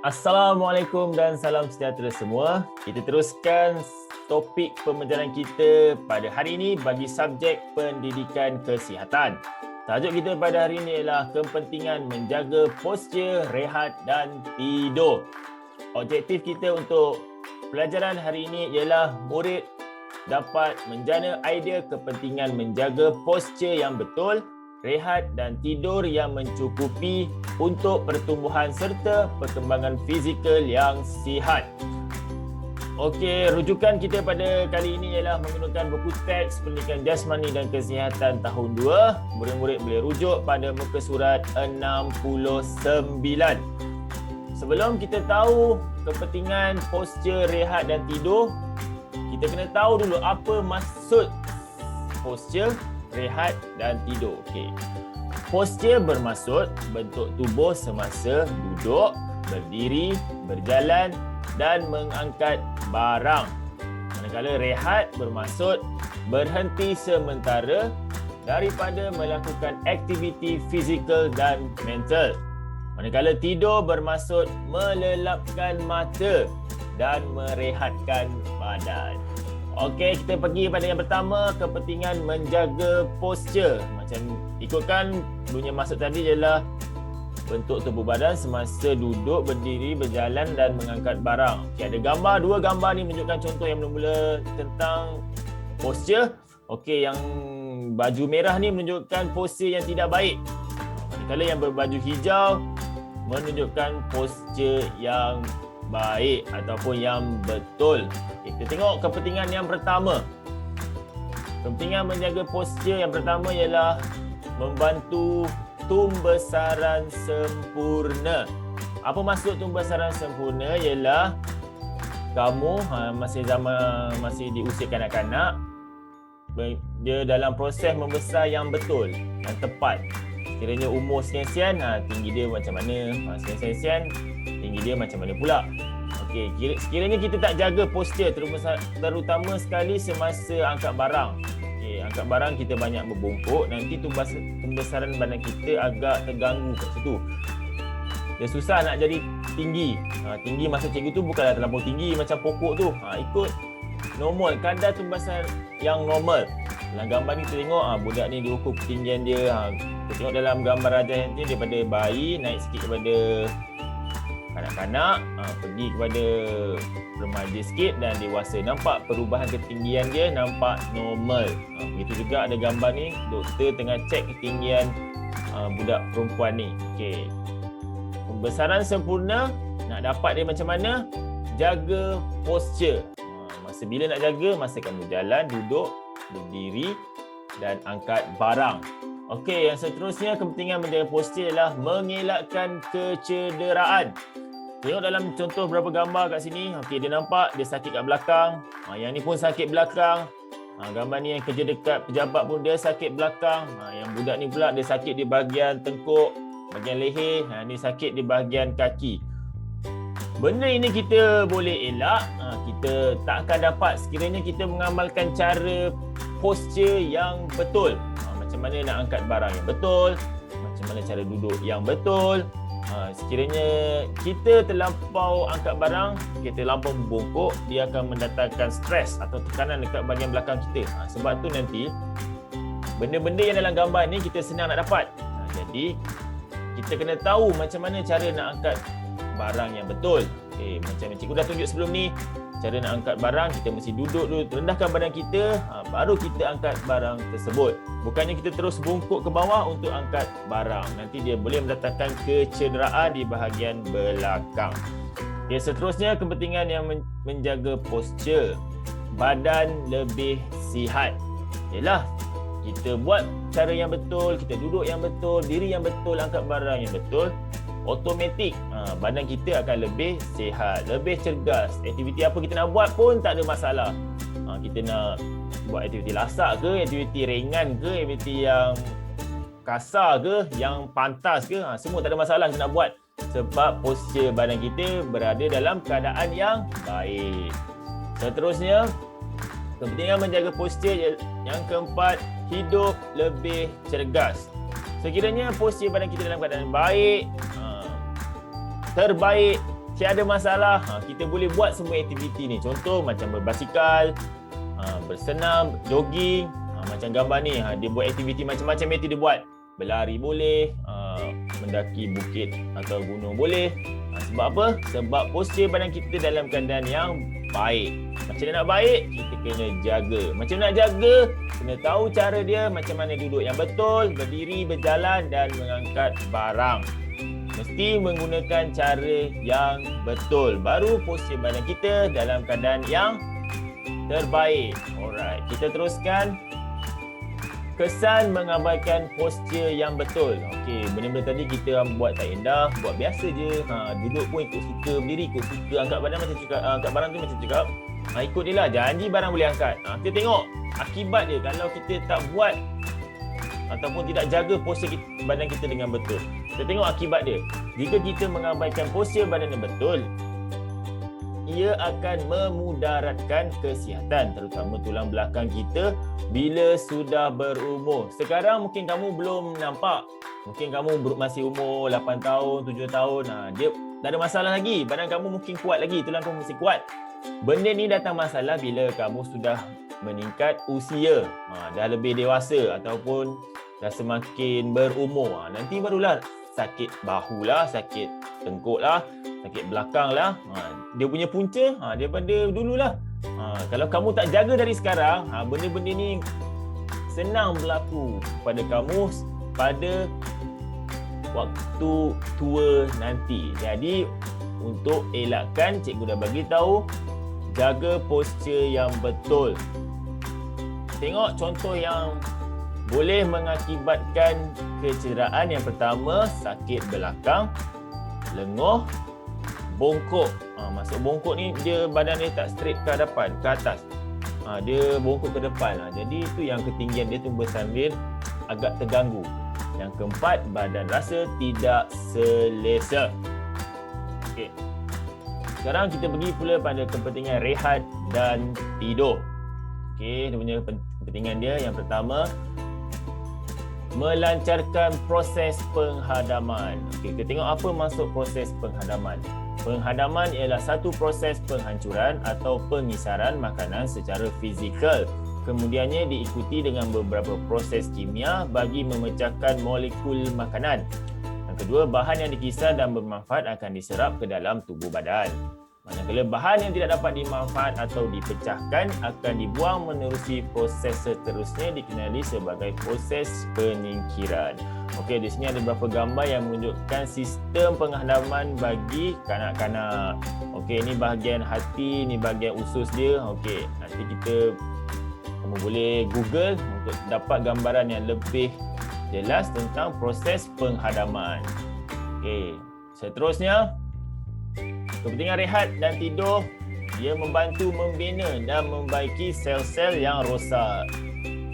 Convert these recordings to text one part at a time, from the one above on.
Assalamualaikum dan salam sejahtera semua. Kita teruskan topik pembelajaran kita pada hari ini bagi subjek pendidikan kesihatan. Tajuk kita pada hari ini ialah kepentingan menjaga postur, rehat dan tidur. Objektif kita untuk pelajaran hari ini ialah murid dapat menjana idea kepentingan menjaga postur yang betul, rehat dan tidur yang mencukupi untuk pertumbuhan serta perkembangan fizikal yang sihat. Okey, rujukan kita pada kali ini ialah menggunakan buku teks Pendidikan Jasmani dan Kesihatan tahun 2. Murid-murid boleh rujuk pada muka surat 69. Sebelum kita tahu kepentingan postur, rehat dan tidur, kita kena tahu dulu apa maksud postur, rehat dan tidur. Okey. Postur bermaksud bentuk tubuh semasa duduk, berdiri, berjalan dan mengangkat barang. Manakala rehat bermaksud berhenti sementara daripada melakukan aktiviti fizikal dan mental. Manakala tidur bermaksud melelapkan mata dan merehatkan badan. Okey, kita pergi pada yang pertama, kepentingan menjaga postur. Macam ikutkan bunyi maksud tadi ialah bentuk tubuh badan semasa duduk, berdiri, berjalan dan mengangkat barang. Okey, ada gambar, dua gambar ni menunjukkan contoh yang mula-mula tentang postur. Okey, yang baju merah ni menunjukkan postur yang tidak baik. Manakala yang berbaju hijau menunjukkan postur yang baik ataupun yang betul. Kita tengok kepentingan yang pertama. Kepentingan menjaga postur yang pertama ialah membantu tumbesaran sempurna. Apa maksud tumbesaran sempurna? Ialah kamu masih di usia kanak-kanak, dia dalam proses membesar yang betul, yang tepat. Kiranya umur sekian-sekian, tinggi dia macam mana, sekian-sekian, tinggi dia macam mana pula. Okey, sekiranya kita tak jaga postur, terutama sekali semasa angkat barang. Okey, angkat barang kita banyak berbongkok, nanti pembesaran badan kita agak terganggu kat situ. Dia susah nak jadi tinggi. Tinggi maksud cikgu tu bukanlah terlampau tinggi macam pokok tu. Ikut normal, kadar tumbesaran yang normal. Dalam gambar ni kita tengok budak ni diukur ketinggian dia. Kita tengok dalam gambar rajah ni daripada bayi naik sikit kepada kanak-kanak, pergi kepada remaja sikit dan dewasa. Nampak perubahan ketinggian dia nampak normal. Begitu juga ada gambar ni, doktor tengah cek ketinggian budak perempuan ni. Okey. Pembesaran sempurna nak dapat dia macam mana? Jaga postur. Masa bila nak jaga? Masa kamu berjalan, duduk, berdiri dan angkat barang. Okey, yang seterusnya kepentingan menjaga postur ialah mengelakkan kecederaan. Tengok dalam contoh beberapa gambar kat sini. Okey, dia nampak dia sakit kat belakang. Yang ni pun sakit belakang. Gambar ni yang kerja dekat pejabat pun dia sakit belakang. Yang budak ni pula dia sakit di bahagian tengkuk, bahagian leher. Ni sakit di bahagian kaki. Benda ini kita boleh elak. Kita tak akan dapat sekiranya kita mengamalkan cara postur yang betul. Macam mana nak angkat barang yang betul, macam mana cara duduk yang betul. Sekiranya kita terlampau angkat barang, kita terlampau membongkok, dia akan mendatangkan stres atau tekanan dekat bahagian belakang kita. Sebab tu nanti benda-benda yang dalam gambar ni kita senang nak dapat. Jadi kita kena tahu macam mana cara nak angkat barang yang betul. Macam cikgu dah tunjuk sebelum ni, cara nak angkat barang kita mesti duduk dulu, rendahkan badan kita, baru kita angkat barang tersebut. Bukannya kita terus bungkuk ke bawah untuk angkat barang. Nanti dia boleh mendatangkan kecederaan di bahagian belakang. Okay, seterusnya kepentingan yang menjaga postur badan lebih sihat. Ialah kita buat cara yang betul, kita duduk yang betul, diri yang betul, angkat barang yang betul. Automatik badan kita akan lebih sihat, lebih cergas. Aktiviti apa kita nak buat pun tak ada masalah. Kita nak buat aktiviti lasak ke, aktiviti ringan ke, aktiviti yang kasar ke, yang pantas ke, semua tak ada masalah kita nak buat. Sebab postur badan kita berada dalam keadaan yang baik. Seterusnya, kepentingan menjaga postur yang keempat, hidup lebih cergas. Sekiranya postur badan kita dalam keadaan baik, terbaik, tiada masalah. Kita boleh buat semua aktiviti ni. Contoh macam berbasikal, bersenam, jogging. Macam gambar ni, dia buat aktiviti macam-macam yang dia buat. Berlari boleh, mendaki bukit atau gunung boleh. Sebab apa? Sebab postur badan kita dalam keadaan yang baik. Macam nak baik, kita kena jaga. Macam nak jaga, kena tahu cara dia, macam mana duduk yang betul, berdiri, berjalan dan mengangkat barang. Mesti menggunakan cara yang betul. Baru postur badan kita dalam keadaan yang terbaik. Alright, kita teruskan. Kesan mengabaikan postur yang betul. Okey, benda-benda tadi kita buat tak indah, buat biasa je. Duduk pun ikut suka, berdiri ikut suka, angkat badan macam cakap, angkat barang tu macam cakap. Ikut dia lah, janji barang boleh angkat. Kita tengok akibat dia kalau kita tak buat ataupun tidak jaga postur badan kita dengan betul. Kita tengok akibat dia. Jika kita mengabaikan postur badan yang betul, ia akan memudaratkan kesihatan, terutama tulang belakang kita bila sudah berumur. Sekarang mungkin kamu belum nampak. Mungkin kamu masih umur 8 tahun, 7 tahun. Dia tak ada masalah lagi. Badan kamu mungkin kuat lagi, tulang kamu masih kuat. Benda ni datang masalah bila kamu sudah meningkat usia. Dah lebih dewasa ataupun dah semakin berumur. Nanti barulah sakit bahu lah, sakit tengkuk lah, sakit belakang lah. Dia punya punca daripada dululah. Kalau kamu tak jaga dari sekarang, benda-benda ni senang berlaku pada kamu pada waktu tua nanti. Jadi untuk elakkan, cikgu dah bagi tahu, jaga postur yang betul. Tengok contoh yang boleh mengakibatkan kecederaan. Yang pertama, sakit belakang, lenguh, bongkok. Maksud bongkok ni dia badan dia tak straight ke hadapan, ke atas. Dia bongkok ke depan. Jadi itu yang ketinggian dia tu bersanding agak terganggu. Yang keempat, badan rasa tidak selesa. Okey. Sekarang kita pergi pula pada kepentingan rehat dan tidur. Okey, dia punya kepentingan dia yang pertama, melancarkan proses penghadaman. Okey, kita tengok apa maksud proses penghadaman. Penghadaman ialah satu proses penghancuran atau pengisaran makanan secara fizikal. Kemudiannya diikuti dengan beberapa proses kimia bagi memecahkan molekul makanan. Yang kedua, bahan yang dikisar dan bermanfaat akan diserap ke dalam tubuh badan. Manakala bahan yang tidak dapat dimanfaat atau dipecahkan akan dibuang menerusi proses seterusnya dikenali sebagai proses penyingkiran. Okey, di sini ada beberapa gambar yang menunjukkan sistem penghadaman bagi kanak-kanak. Okey, ini bahagian hati, ini bahagian usus dia. Okey, nanti kamu boleh Google untuk dapat gambaran yang lebih jelas tentang proses penghadaman. Okey, seterusnya, kepentingan rehat dan tidur, dia membantu membina dan membaiki sel-sel yang rosak.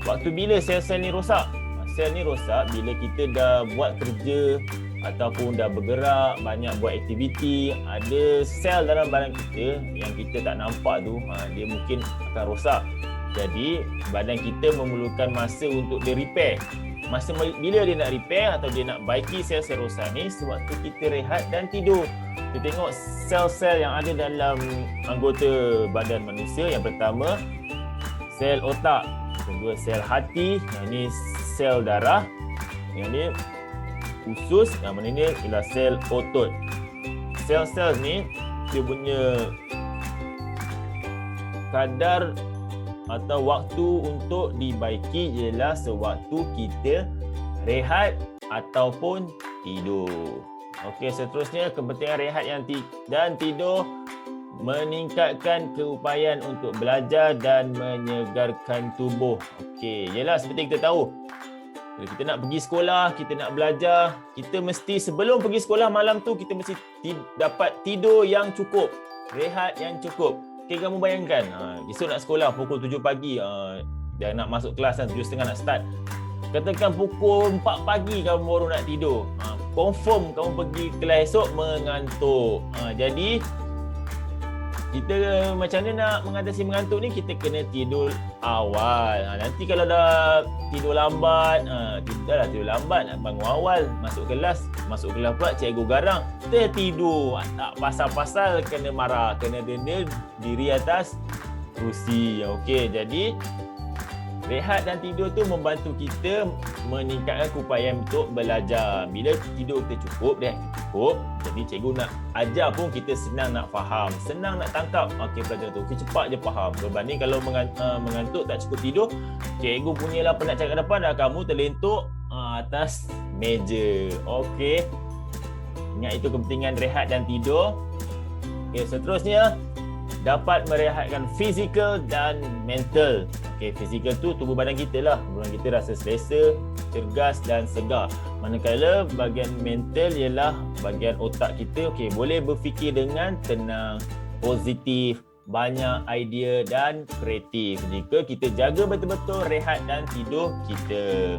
Waktu bila sel-sel ni rosak? Sel ni rosak bila kita dah buat kerja ataupun dah bergerak, banyak buat aktiviti, ada sel dalam badan kita yang kita tak nampak tu, dia mungkin akan rosak. Jadi badan kita memerlukan masa untuk dia repair. Masa bila dia nak repair atau dia nak baiki sel-sel rosak ni, sewaktu kita rehat dan tidur. Kita tengok sel-sel yang ada dalam anggota badan manusia. Yang pertama, sel otak. Kedua, sel hati. Yang ini sel darah. Yang ini usus. Yang mana ini ialah sel otot. Sel-sel ni dia punya kadar atau waktu untuk dibaiki ialah sewaktu kita rehat ataupun tidur. Okey, seterusnya kepentingan rehat dan tidur meningkatkan keupayaan untuk belajar dan menyegarkan tubuh. Okey, ialah seperti kita tahu, bila kita nak pergi sekolah, kita nak belajar, kita mesti sebelum pergi sekolah malam tu kita mesti dapat tidur yang cukup, rehat yang cukup. Okey, kamu bayangkan, esok nak sekolah pukul 7 pagi, dah nak masuk kelas dan 7.30 nak start. Katakan pukul 4 pagi kamu baru nak tidur. Confirm kamu pergi kelas esok mengantuk. Jadi kita macam mana nak mengatasi mengantuk ni, kita kena tidur awal. Nanti kalau dah tidur lambat, tidur lambat, bangun awal, masuk kelas pula cikgu garang, tertidur. Tak pasal-pasal kena marah, kena denda diri atas kerusi. Okey, jadi rehat dan tidur tu membantu kita meningkatkan keupayaan untuk belajar. Bila tidur kita cukup, jadi cikgu nak ajar pun kita senang nak faham, senang nak tangkap pelajaran tu. Cepat je faham. Berbanding kalau mengantuk tak cukup tidur, cikgu punyalah penat cakap depan, dah kamu terlentuk atas meja. Okey. Ingat itu kepentingan rehat dan tidur. Okey, seterusnya dapat merehatkan fizikal dan mental. Okey, fizikal tu tubuh badan kita lah. Badan kita rasa selesa, cergas dan segar. Manakala bahagian mental ialah bahagian otak kita. Okey, boleh berfikir dengan tenang, positif, banyak idea dan kreatif jika kita jaga betul-betul rehat dan tidur kita.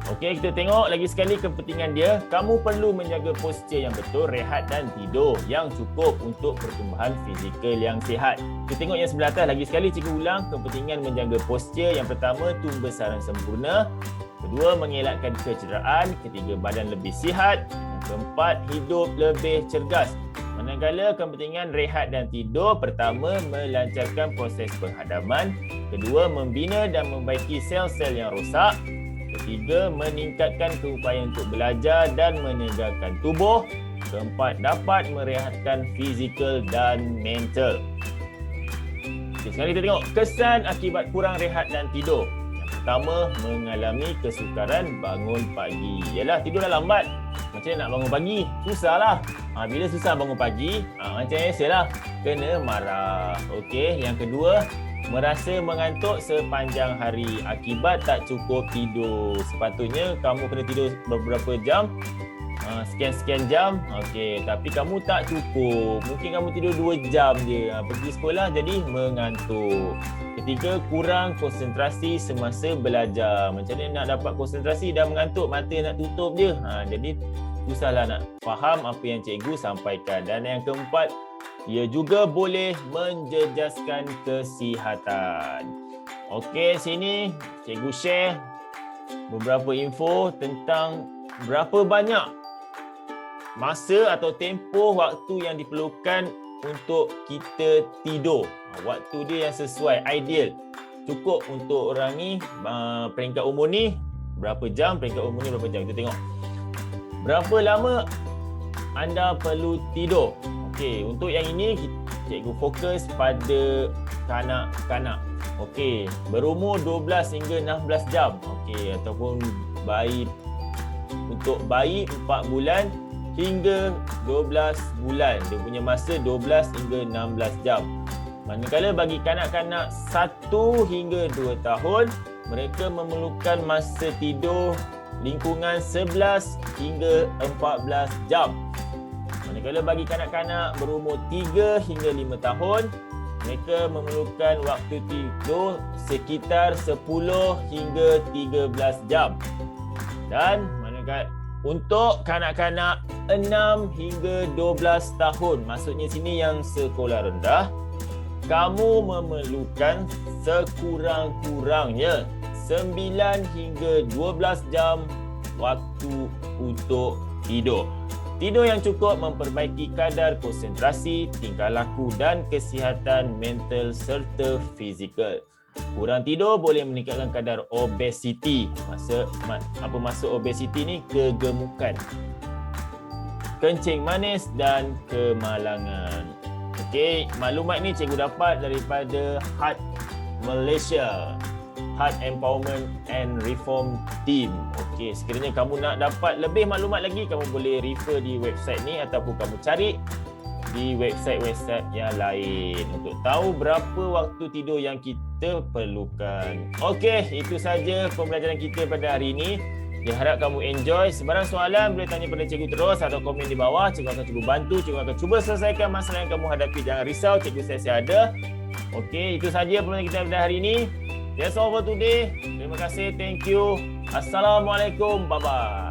Okey, kita tengok lagi sekali kepentingan dia. Kamu perlu menjaga postur yang betul, rehat dan tidur yang cukup untuk pertumbuhan fizikal yang sihat. Kita tengok yang sebelah atas lagi sekali, cikgu ulang kepentingan menjaga postur. Yang pertama, tubuh besaran sempurna. Kedua, mengelakkan kecederaan. Ketiga, badan lebih sihat. Yang keempat, hidup lebih cergas. Manakala kepentingan rehat dan tidur, pertama, melancarkan proses penghadaman. Kedua, membina dan membaiki sel-sel yang rosak. Ketiga, meningkatkan keupayaan untuk belajar dan menyegarkan tubuh. Keempat, dapat merehatkan fizikal dan mental. Okay, sekarang kita tengok kesan akibat kurang rehat dan tidur. Yang pertama, mengalami kesukaran bangun pagi. Yalah, tidur dah lambat, macam mana nak bangun pagi? Susahlah. Bila susah bangun pagi, macam biasalah, kena marah. Okey, yang kedua, merasa mengantuk sepanjang hari akibat tak cukup tidur. Sepatutnya kamu kena tidur beberapa jam, sekian-sekian jam. Okey, tapi kamu tak cukup. Mungkin kamu tidur 2 jam je. Pergi sekolah jadi mengantuk. Ketiga, kurang konsentrasi semasa belajar. Macam mana nak dapat konsentrasi dah mengantuk, mata nak tutup je. Jadi susahlah nak faham apa yang cikgu sampaikan. Dan yang keempat, ia juga boleh menjejaskan kesihatan. Okey, sini cikgu share beberapa info tentang berapa banyak masa atau tempoh waktu yang diperlukan untuk kita tidur. Waktu dia yang sesuai, ideal. Cukup untuk orang ni, peringkat umur ni berapa jam, peringkat umur ni berapa jam. Kita tengok berapa lama anda perlu tidur. Okey, untuk yang ini cikgu fokus pada kanak-kanak. Okey, berumur 12 hingga 16 jam. Okey, ataupun bayi, untuk bayi 4 bulan hingga 12 bulan. Dia punya masa 12 hingga 16 jam. Manakala bagi kanak-kanak 1 hingga 2 tahun, mereka memerlukan masa tidur lingkungan 11 hingga 14 jam. Manakala bagi kanak-kanak berumur 3 hingga 5 tahun, mereka memerlukan waktu tidur sekitar 10 hingga 13 jam. Dan manakala untuk kanak-kanak 6 hingga 12 tahun, maksudnya sini yang sekolah rendah, kamu memerlukan sekurang-kurangnya 9 hingga 12 jam waktu untuk tidur. Tidur yang cukup memperbaiki kadar konsentrasi, tingkah laku dan kesihatan mental serta fizikal. Kurang tidur boleh meningkatkan kadar obesiti. Apa maksud obesiti ni? Kegemukan, kencing manis dan kemalangan. Okey, maklumat ni cikgu dapat daripada Heart Malaysia, Heart Empowerment and Reform Team. Okey, sekiranya kamu nak dapat lebih maklumat lagi, kamu boleh refer di website ni ataupun kamu cari di website-website yang lain untuk tahu berapa waktu tidur yang kita perlukan. Okey, itu saja pembelajaran kita pada hari ini. Diharap kamu enjoy. Sebarang soalan boleh tanya pada cikgu terus atau komen di bawah. Cikgu akan cuba bantu, cikgu akan cuba selesaikan masalah yang kamu hadapi. Jangan risau, cikgu saya ada. Okey, itu saja pembelajaran kita pada hari ini. That's all for today. Terima kasih. Thank you. Assalamualaikum. Bye-bye.